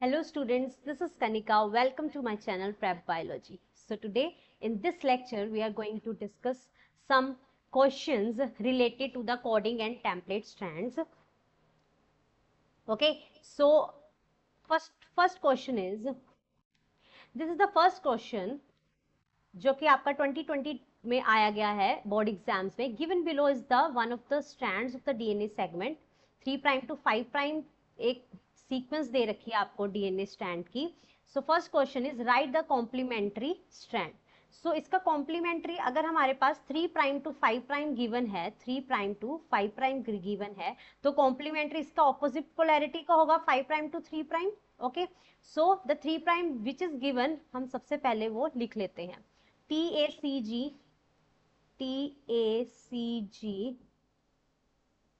Hello students, this is Kanika. Welcome to my channel Prep Biology. So today in this lecture we are going to discuss some questions related to the coding and template strands. Okay, so first question is, this is the first question जो कि आपका 2020 में आया गया है board exams में. Given below is the one of the strands of the DNA segment 3 prime to 5 prime. एक sequence दे रखी है आपको डीएनए स्ट्रैंड की. So first question is write the complementary strand. So इसका कॉम्प्लीमेंट्री अगर हमारे पास 3 प्राइम टू 5 प्राइम गिवन है, 3 प्राइम टू 5 प्राइम गिवन है, तो कॉम्प्लीमेंट्री इसका ऑपोजिट पोलैरिटी का होगा 5 prime to 3 prime. Okay, so the 3 prime which is given हम सबसे पहले वो लिख लेते हैं. TACG, TACG,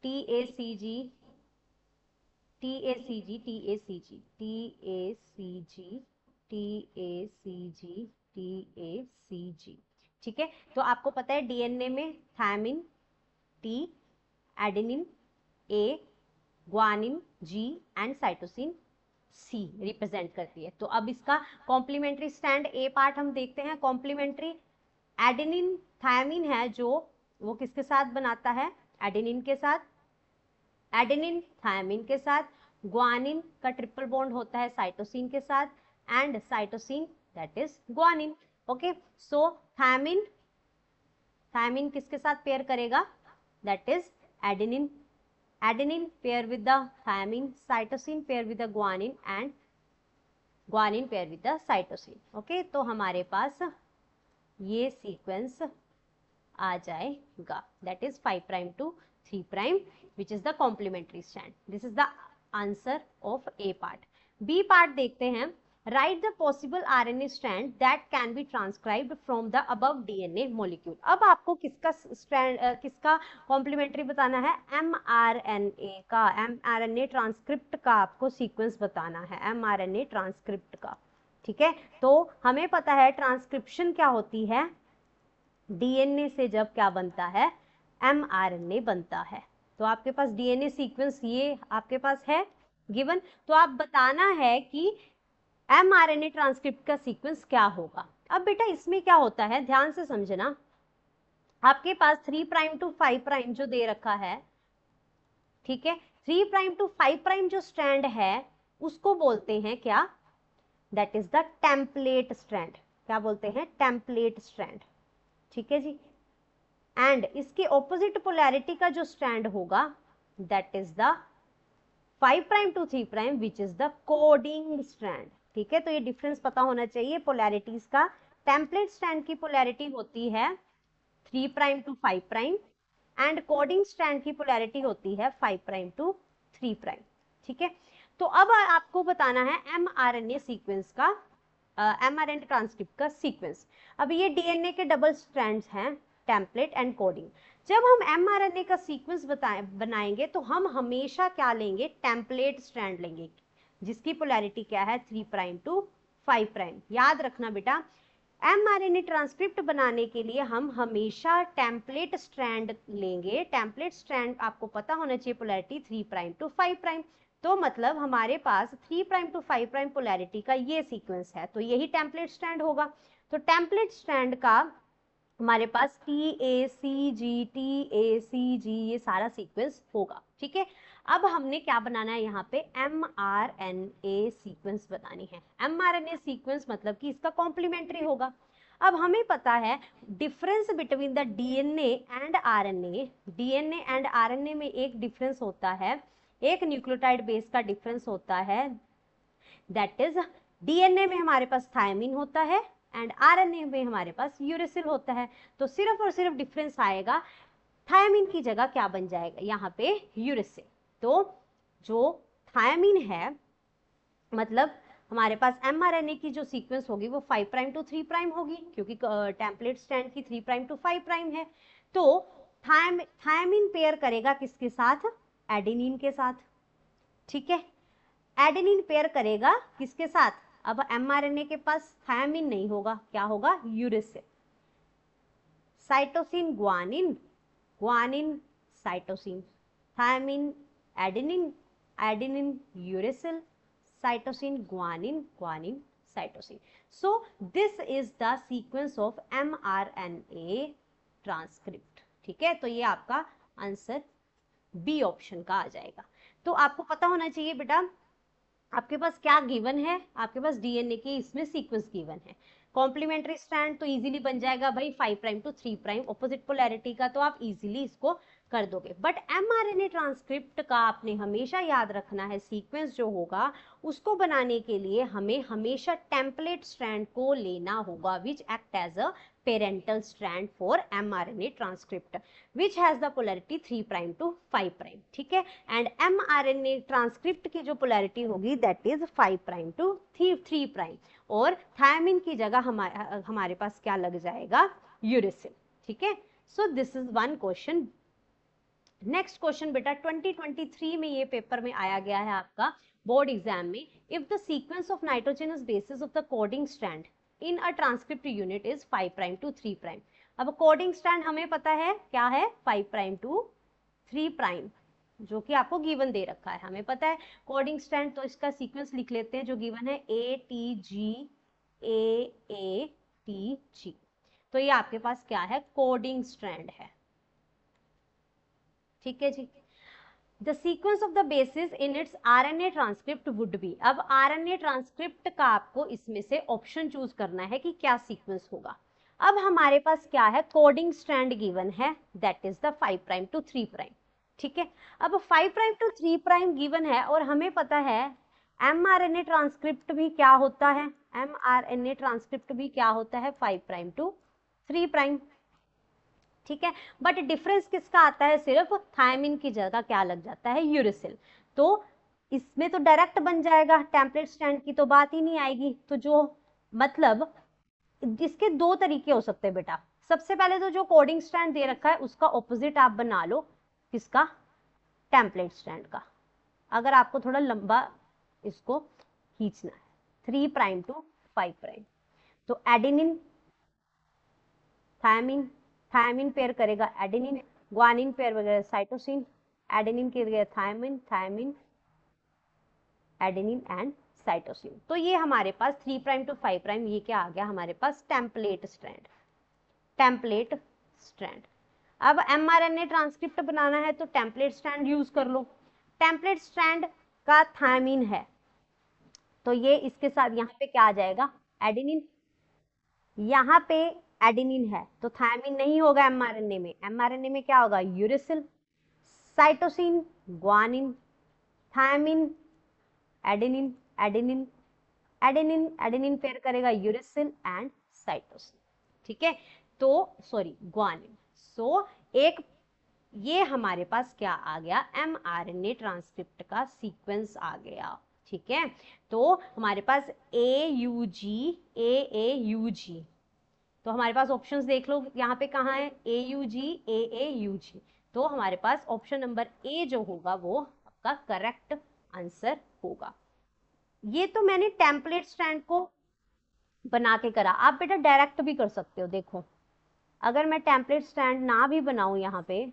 TACG, TACG, TACG, TACG, TACG, TACG. ठीक है, तो आपको पता है डीएनए में thymine T, adenine A, guanine G and cytosine C represent करती है. तो अब इसका कॉम्प्लीमेंट्री स्टैंड ए पार्ट हम देखते हैं. कॉम्प्लीमेंट्री एडेनिन थायमिन है जो वो किसके साथ बनाता है, एडेनिन के साथ, एडेनिन थायमिन के साथ. ग्वानिन का ट्रिपल बॉन्ड होता है साइटोसिन के साथ and cytosine that is guanine. Okay, so thymine, thymine किसके साथ पेयर करेगा, that is adenine. Adenine pair with the thymine, cytosine pair with the guanine and guanine pair with the cytosine. Okay, तो हमारे पास ये sequence आ जाएगा, that is 5 prime to 3 prime, which is the complementary strand. This is the answer of A part. B part देखते हैं. Write the possible RNA strand that can be transcribed from the above DNA molecule. अब आपको किसका strand किसका complementary बताना है, mRNA का, mRNA transcript का आपको सीक्वेंस बताना है, mRNA ट्रांसक्रिप्ट का. ठीक है, तो हमें पता है ट्रांसक्रिप्शन क्या होती है, डीएनए से जब क्या बनता है, mRNA बनता है. तो आपके पास डीएनए सीक्वेंस ये आपके पास है गिवन. तो आप बताना है कि mRNA ट्रांसक्रिप्ट का सीक्वेंस क्या होगा. अब बेटा इसमें क्या होता है, ध्यान से समझना. आपके पास 3 प्राइम टू 5 प्राइम जो दे रखा है, ठीक है, 3 प्राइम टू 5 प्राइम जो स्ट्रैंड है उसको बोलते हैं क्या, that is the template strand. क्या बोलते हैं, टेम्पलेट स्ट्रैंड. ठीक है जी. एंड इसके ऑपोजिट पोलैरिटी का जो स्ट्रैंड होगा that is the 5 prime to 3 prime which is the coding strand. ठीक है, तो ये डिफरेंस पता होना चाहिए पोलैरिटीज का. टेम्पलेट स्ट्रैंड की पोलैरिटी होती है 3 prime to 5 prime and coding strand की पोलैरिटी होती है 5 प्राइम टू 3 प्राइम. ठीक है, तो अब आपको बताना है mRNA सीक्वेंस का, mRNA ट्रांसक्रिप्ट का सीक्वेंस. अब ये डीएनए के डबल स्ट्रैंड्स हैं, टेम्पलेट एंड कोडिंग. जब हम mRNA का सीक्वेंस बनाएंगे तो हम हमेशा क्या लेंगे, टेम्पलेट स्ट्रैंड लेंगे जिसकी पोलैरिटी क्या है 3 प्राइम टू 5 प्राइम. याद रखना बेटा, mRNA ट्रांसक्रिप्ट बनाने के लिए हम हमेशा टेम्पलेट स्ट्रैंड लेंगे. टेम्पलेट स्ट्रैंड आपको पता होना चाहिए पोलैरिटी 3 प्राइम टू 5 प्राइम. तो मतलब हमारे पास 3 प्राइम टू 5 प्राइम पोलैरिटी का ये सीक्वेंस है, तो यही टेम्पलेट स्ट्रैंड होगा. तो टेम्पलेट स्ट्रैंड का हमारे पास TACG, TACG ये सारा सीक्वेंस होगा. ठीक है, अब हमने क्या बनाना है, यहाँ पे mRNA सीक्वेंस बनानी है. mRNA सीक्वेंस मतलब कि इसका कॉम्प्लीमेंट्री होगा. अब हमें पता है difference between the DNA and RNA. DNA and RNA में एक डिफरेंस होता है, एक न्यूक्लियोटाइड बेस का डिफरेंस होता है, दैट इज डीएनए में हमारे पास थायमिन होता है एंड आरएनए में हमारे पास यूरेसिल होता है. तो सिर्फ और सिर्फ डिफरेंस आएगा, थायमिन की जगह क्या बन जाएगा यहाँ पे, यूरेसिल. तो जो थायमिन है मतलब हमारे पास mRNA की जो सीक्वेंस होगी वो 5 प्राइम टू 3 प्राइम होगी, क्योंकि टेम्पलेट स्ट्रैंड की 3 प्राइम टू 5 प्राइम है. तो थायमिन पेयर करेगा किसके साथ, एडेनिन के साथ. ठीक है, एडेनिन पेयर करेगा किसके साथ, अब mRNA के पास थायमिन नहीं होगा, क्या होगा, uracil. Cytosine guanine, guanine cytosine, thymine adenine, adenine uracil, cytosine, guanine, guanine, cytosine. So this is the sequence of mRNA transcript. ठीक है, तो ये आपका आंसर बी ऑप्शन का आ जाएगा. तो आपको पता होना चाहिए बेटा आपके पास क्या गिवन है, आपके पास डीएनए के इसमें सीक्वेंस गिवन है. कॉम्प्लीमेंट्री स्ट्रैंड तो इजीली बन जाएगा भाई 5 prime to 3 prime, opposite polarity का तो आप इजीली इसको कर दोगे. बट एमआरएनए ट्रांसक्रिप्ट का आपने हमेशा याद रखना है, सीक्वेंस जो होगा उसको बनाने के लिए हमें हमेशा टेम्पलेट स्ट्रैंड को लेना होगा, which act as a parental strand for mRNA transcript which has the polarity 3 prime to 5 prime. ठीक है, एंड mRNA ट्रांसक्रिप्ट की जो पोलैरिटी होगी that is 5 prime to 3 prime, और थायमिन की जगह हमारे पास क्या लग जाएगा, यूरिसिल. ठीक है, so this is one question. Next question बेटा 2023 में ये पेपर में आया गया है आपका बोर्ड एग्जाम में. If the sequence of nitrogenous bases of the coding strand in a transcript unit is 5 prime to 3 prime. अब कोडिंग स्ट्रैंड हमें पता है क्या है, 5 प्राइम टू 3 प्राइम, जो कि आपको गिवन दे रखा है, हमें पता है कोडिंग स्ट्रैंड. तो इसका सीक्वेंस लिख लेते हैं जो गिवन है ATG AATG. तो ये आपके पास क्या है, कोडिंग स्ट्रैंड है. ठीक है जी. The sequence of the bases in its RNA transcript would be. अब RNA ट्रांसक्रिप्ट का आपको इसमें से ऑप्शन चूज करना है कि क्या सीक्वेंस होगा. अब हमारे पास क्या है, कोडिंग स्ट्रैंड गिवन है that is the 5 prime to 3 prime. ठीक है, अब 5 प्राइम टू 3 प्राइम गिवन है और हमें पता है mRNA ट्रांसक्रिप्ट भी क्या होता है, mRNA ट्रांसक्रिप्ट भी क्या होता है 5 प्राइम टू 3 प्राइम. ठीक है, बट डिफरेंस किसका आता है, सिर्फ थायमिन की जगह क्या लग जाता है, यूरिसिल. तो इसमें तो डायरेक्ट बन जाएगा, टेम्पलेट स्ट्रैंड की तो बात ही नहीं आएगी. तो जो मतलब इसके दो तरीके हो सकते हैं बेटा. सबसे पहले तो जो कोडिंग स्ट्रैंड दे रखा है उसका ऑपोजिट आप बना लो, किसका, टेम्पलेट स्ट्रैंड का. अगर आपको थोड़ा लंबा इसको खींचना है 3 प्राइम टू 5 प्राइम, तो एडेनिन थायमिन, थायमिन पेयर करेगा एडेनिन, ग्वानिन पेयर वगैरह साइटोसिन, एडेनिन के लिए thymine, thymine adenine and cytosine. तो ये हमारे पास 3 प्राइम टू 5 प्राइम, ये क्या आ गया हमारे पास, टेम्पलेट स्ट्रैंड. Template strand. अब mRNA ट्रांसक्रिप्ट बनाना है तो टेम्पलेट स्ट्रैंड यूज कर लो. टेम्पलेट स्ट्रैंड का थायमिन है तो ये इसके साथ यहाँ पे क्या आ जाएगा, एडेनिन. यहाँ पे एडेनिन है तो थायमिन नहीं होगा mRNA में, mRNA में क्या होगा, uracil. Cytosine, guanine, thymine, adenine, adenine, adenine, adenine pair करेगा यूरिसिल एंड साइटोसिन. ठीक है, तो सॉरी ग्वानिन. सो एक ये हमारे पास क्या आ गया, mRNA ट्रांसक्रिप्ट का सीक्वेंस आ गया. ठीक है, तो हमारे पास AUG AAUG, तो हमारे पास ऑप्शंस देख लो यहाँ पे कहाँ है, AUG AAUG. तो हमारे पास ऑप्शन नंबर ए जो होगा वो आपका करेक्ट आंसर होगा. ये तो मैंने टेम्पलेट स्ट्रैंड को बना के करा, आप बेटा डायरेक्ट भी कर सकते हो. देखो अगर मैं टेम्पलेट स्ट्रैंड ना भी बनाऊं यहाँ पे,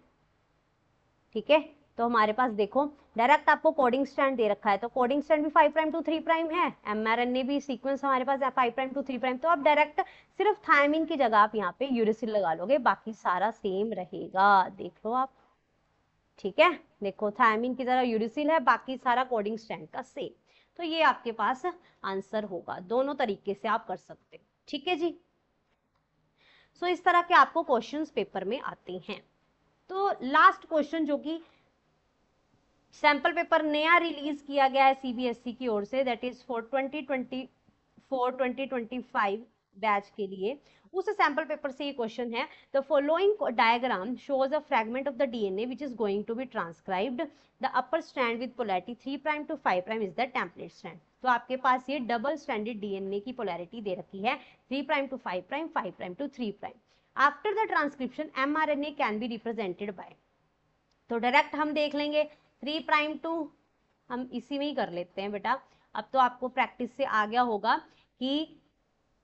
ठीक है, तो हमारे पास देखो डायरेक्ट आपको कोडिंग स्ट्रैंड दे रखा है, तो कोडिंग स्ट्रैंड भी 5 प्राइम टू 3 प्राइम है, mRNA भी सीक्वेंस हमारे पास 5 प्राइम टू 3 प्राइम. तो आप डायरेक्ट सिर्फ थायमिन की जगह आप यहाँ पे यूरिसिल लगा लोगे, बाकी सारा सेम रहेगा. देख लो आप. ठीक है, देखो थायमिन की जगह यूरिसिल है, बाकी सारा कोडिंग स्ट्रैंड का सेम. तो ये आपके पास आंसर होगा, दोनों तरीके से आप कर सकते हो. ठीक है जी. सो इस तरह के आपको क्वेश्चंस पेपर में आते हैं. तो लास्ट क्वेश्चन जो कि सैंपल पेपर नया रिलीज किया गया है सीबीएसई की ओर से, दैट इज फॉर 2024-2025 बैच के लिए, उस सैंपल पेपर से ये क्वेश्चन है, the following diagram shows a fragment of the DNA which is going to be transcribed, the upper strand with polarity 3 prime to 5 prime is the template strand. तो आपके पास ये डबल स्ट्रैंडेड डीएनए की polarity दे रखी है 3 prime to 5 prime, 5 prime to 3 prime. After the transcription mRNA can be represented by, तो direct हम देख लेंगे 3 प्राइम टू, हम इसी में ही कर लेते हैं बेटा. अब तो आपको प्रैक्टिस से आ गया होगा कि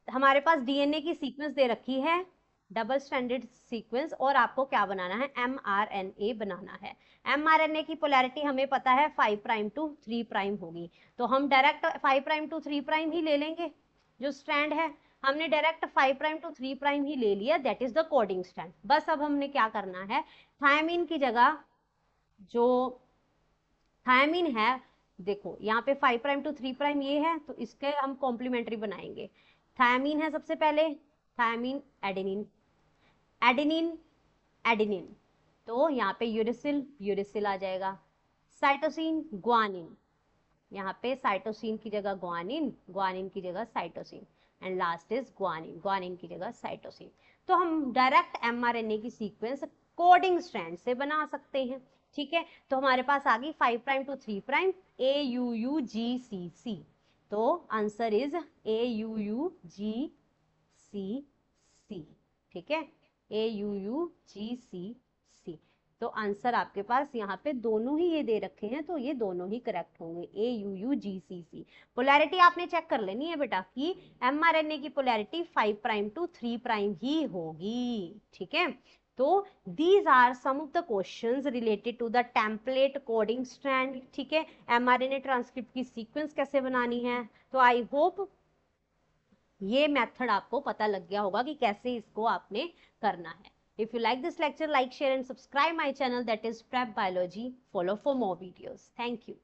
हमारे पास डीएनए की सीक्वेंस दे रखी है डबल स्ट्रैंडेड सीक्वेंस, और आपको क्या बनाना है, mRNA बनाना है। mRNA की पोलैरिटी हमें पता है 5 प्राइम टू 3 प्राइम होगी, तो हम डायरेक्ट 5 प्राइम टू 3 प्राइम ही ले लेंगे। जो स्ट्रैंड है हमने डायरेक्ट 5 प्राइम टू 3 प्राइम ही ले लिया, that is the coding strand. बस अब हमने क्या करना है, थायमिन की जगह जो थायमिन है, देखो यहाँ पे 5 प्राइम टू 3 प्राइम ये है, तो इसके हम कॉम्प्लीमेंट्री बनाएंगे। थायमिन है सबसे पहले, थायमिन एडेनिन, एडेनिन एडेनिन, तो यहाँ पे यूरिसिल यूरिसिल आ जाएगा। साइटोसिन ग्वानिन, यहाँ पे साइटोसिन की जगह ग्वानिन, ग्वानिन की जगह cytosine, and last is guanine, guanine की जगह साइटोसिन। तो हम डायरेक्ट एमआरएनए की सीक्वेंस कोडिंग स्ट्रैंड से बना सकते हैं। ठीक है, तो हमारे पास आ गई 5 प्राइम टू 3 प्राइम AUUGCC, तो आंसर इज AUUGCC। ठीक है, AUUGCC, तो आंसर आपके पास यहाँ पे दोनों ही ये दे रखे हैं, तो ये दोनों ही करेक्ट होंगे, AUUGCC। पोलैरिटी आपने चेक कर लेनी है बेटा कि mRNA की पोलैरिटी 5 प्राइम टू 3 प्राइम ही होगी। ठीक है, तो these are some of the questions related to the template coding strand। ठीक है, mRNA ट्रांसक्रिप्ट की सीक्वेंस कैसे बनानी है, तो आई होप ये मेथड आपको पता लग गया होगा कि कैसे इसको आपने करना है। If you like this lecture, like, share and subscribe my channel, that is Prep Biology. Follow for more videos. Thank you.